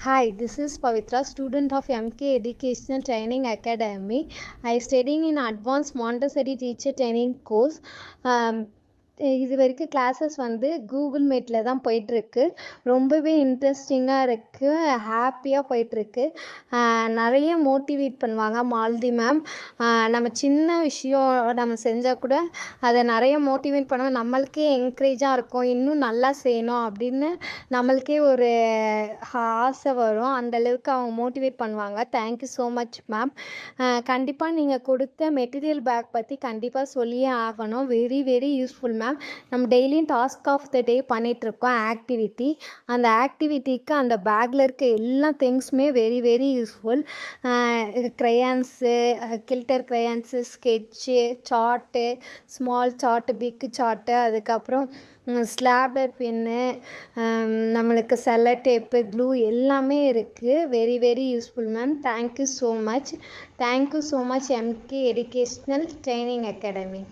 Hi, this is Pavitra, student of MK Educational Training Academy. I studying in Advanced Montessori Teacher Training course. இது வரைக்கும் classes வந்து Google மீட்டில் தான் போயிட்டுருக்கு. ரொம்பவே இன்ட்ரெஸ்டிங்காக இருக்குது, ஹாப்பியாக போயிட்டுருக்கு. நிறைய மோட்டிவேட் பண்ணுவாங்க மாலதி மேம். நம்ம சின்ன விஷயம் நம்ம செஞ்சால் கூட அதை நிறைய மோட்டிவேட் பண்ணுவோம். நம்மளுக்கே என்கரேஜாக இருக்கும், இன்னும் நல்லா செய்யணும் அப்படின்னு நம்மளுக்கே ஒரு ஆசை வரும். அந்தளவுக்கு அவங்க மோட்டிவேட் பண்ணுவாங்க. Thank you so much ma'am. கண்டிப்பாக நீங்கள் கொடுத்த மெட்டீரியல் பேக் பற்றி கண்டிப்பாக சொல்லியே ஆகணும். Very very useful ma'am. நம்ம டெய்லியும் டாஸ்க் ஆஃப் த டே பண்ணிகிட்ருக்கோம் ஆக்டிவிட்டி. அந்த ஆக்டிவிட்டிக்கு அந்த பேக்கில் இருக்க எல்லா திங்ஸுமே very very useful. Crayons, glitter crayons, sketch, chart, small chart, big chart, அதுக்கப்புறம் ஸ்லாப்லர் பென்னு, நம்மளுக்கு செல்லோ டேப்பு, க்ளூ எல்லாமே இருக்குது. Very very useful ma'am. Thank you so much. Thank you so much MK Educational Training Academy.